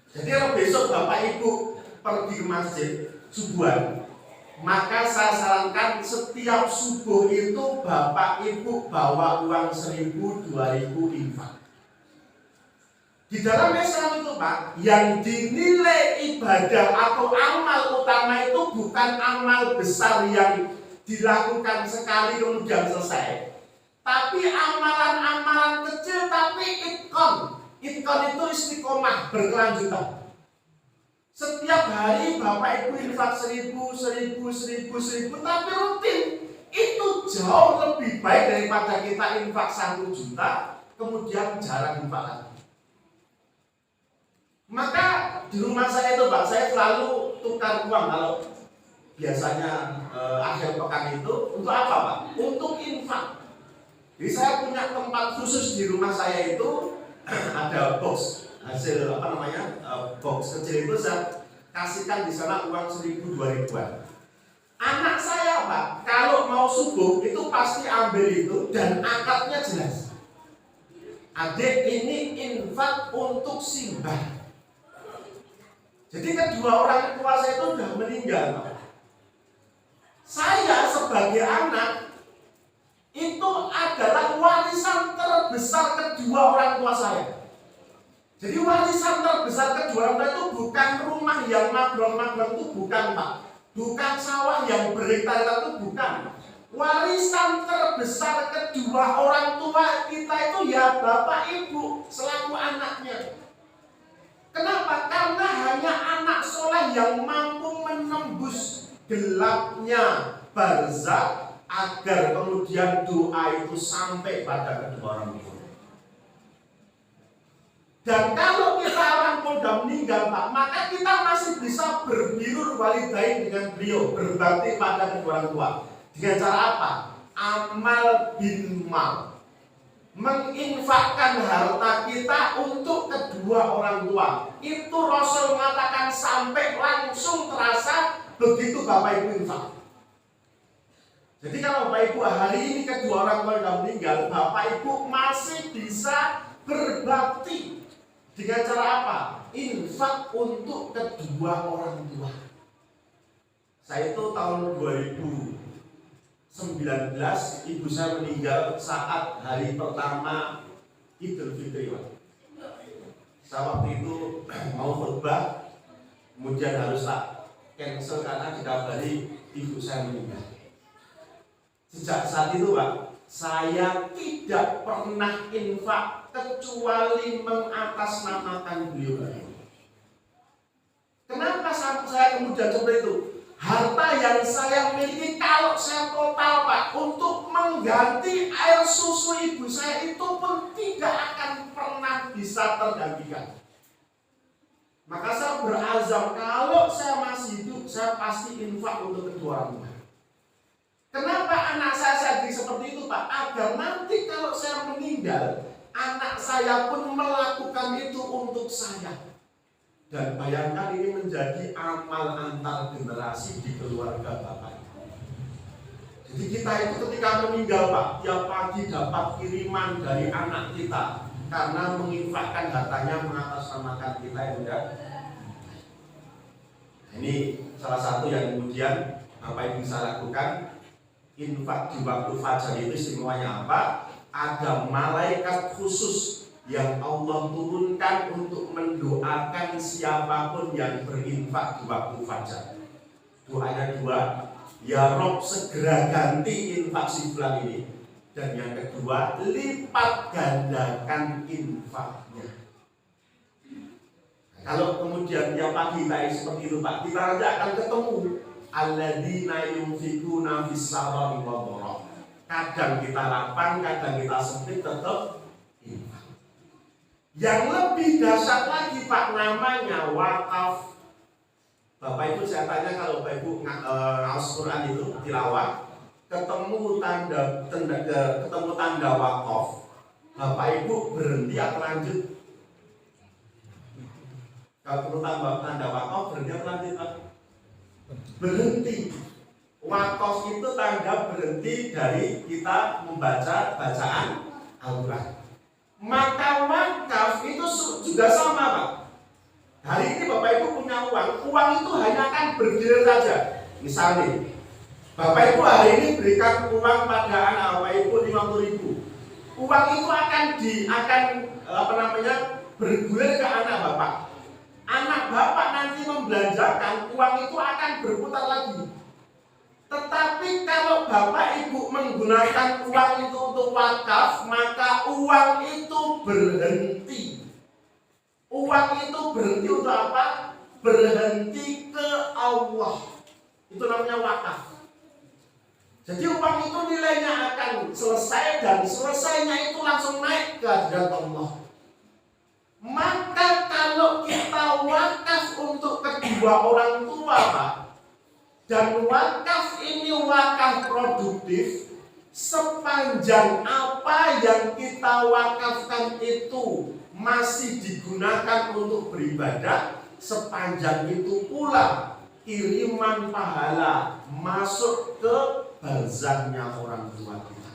Jadi kalau besok Bapak Ibu pergi ke masjid subuhan, maka saya sarankan setiap subuh itu Bapak Ibu bawa uang 1.000, 2.000 infak. Di dalam Islam itu Pak, yang dinilai ibadah atau amal utama itu bukan amal besar yang dilakukan sekali kemudian selesai, tapi amalan-amalan kecil tapi itkon. Itkon itu istiqomah, berkelanjutan. Setiap hari Bapak Ibu infak 1.000, 1.000, 1.000, 1.000, tapi rutin. Itu jauh lebih baik daripada kita infak 1 juta kemudian jarang infak lagi. Maka di rumah saya itu Pak, saya selalu tukar uang kalau biasanya akhir pekan itu untuk apa Pak? Untuk infak. Jadi saya punya tempat khusus di rumah saya itu ada box hasil box kecil itu saya kasihkan di sana uang 1.000, 2.000-an. Anak saya Pak, kalau mau subuh itu pasti ambil itu dan akadnya jelas. Adik ini infak untuk simbah. Jadi kedua orang tua saya itu sudah meninggal. Saya sebagai anak itu adalah warisan terbesar kedua orang tua saya. Jadi warisan terbesar kedua orang tua itu bukan rumah yang maglon-maglon, itu bukan Pak. Bukan sawah yang berhektar-hektar, itu bukan. Warisan terbesar kedua orang tua kita itu ya Bapak Ibu selaku anaknya. Kenapa? Karena hanya anak soleh yang mampu menembus gelapnya barzakh agar kemudian doa itu sampai pada kedua orang tua. Dan kalau kita orang tua sudah meninggal Pak, maka kita masih bisa berbirur walidain dengan beliau, berbakti pada kedua orang tua. Dengan cara apa? Amal bin mal. Menginfakkan harta kita untuk kedua orang tua. Itu Rasul mengatakan sampai langsung terasa begitu Bapak Ibu infak. Jadi kalau Bapak Ibu hari ini kedua orang tua sudah meninggal, Bapak Ibu masih bisa berbakti. Dengan cara apa? Infak untuk kedua orang tua. Saya itu tahun 2019 ibu saya meninggal saat hari pertama Idul Fitri. Saya waktu itu mau khutbah, kemudian harus tak cancel karena dikabari ibu saya meninggal. Sejak saat itu Pak, saya tidak pernah infak kecuali mengatasnamakan beliau. Kenapa saya kemudian seperti itu? Harta yang saya miliki kalau saya total Pak untuk mengganti air susu ibu saya itu pun tidak akan pernah bisa tergantikan. Maka saya berazam kalau saya masih hidup saya pasti infak untuk kedua orang tua. Kenapa anak saya jadi seperti itu Pak? Agar nanti kalau saya meninggal anak saya pun melakukan itu untuk saya. Dan bayangkan ini menjadi amal antar generasi di keluarga Bapak. Jadi kita itu ketika meninggal Pak, tiap pagi dapat kiriman dari anak kita karena menginfakkan hartanya mengatasnamakan kita ya Bunda. Ini salah satu yang kemudian Bapak Ibu bisa lakukan. Infak di waktu fajar itu istimewanya apa? Ada malaikat khusus yang Allah turunkan untuk mendoakan siapapun yang berinfak di waktu fajar. Doanya dua, ya Rob segera ganti infak si bulan ini. Dan yang kedua, lipat gandakan infaknya. Kalau kemudian tiap pagi kita seperti itu Pak, kita nanti akan ketemu alladzina yunfikuna fis-sarra'i wad-dharra. Kadang kita lapang, kadang kita sempit, tetap infak. Yang lebih dahsyat lagi Pak, namanya wakaf. Bapak Ibu saya tanya kalau Bapak Ibu ngaos Quran itu tilawah, ketemu tanda wakaf, Bapak Ibu berhenti atau lanjut? Kalau ketemu tanda wakaf berhenti atau lanjut Pak? Berhenti. Wakaf itu tanda berhenti dari kita membaca bacaan Al-Quran. Maka wakaf itu juga sama Pak. Dari saja. Misalnya, Bapak Ibu hari ini berikan uang pada anak Bapak Ibu 50.000. Uang itu akan bergulir ke anak Bapak. Anak Bapak nanti membelanjakan, uang itu akan berputar lagi. Tetapi kalau Bapak Ibu menggunakan uang itu untuk wakaf, maka uang itu berhenti. Uang itu berhenti untuk apa? Berhenti ke Allah. Itu namanya wakaf. Jadi uang itu nilainya akan selesai, dan selesainya itu langsung naik ke hadirat Allah. Maka kalau kita wakaf untuk kedua orang tua, Pak, dan wakaf ini wakaf produktif, sepanjang apa yang kita wakafkan itu masih digunakan untuk beribadah, sepanjang itu pula kiriman pahala masuk ke barzahnya orang tua kita.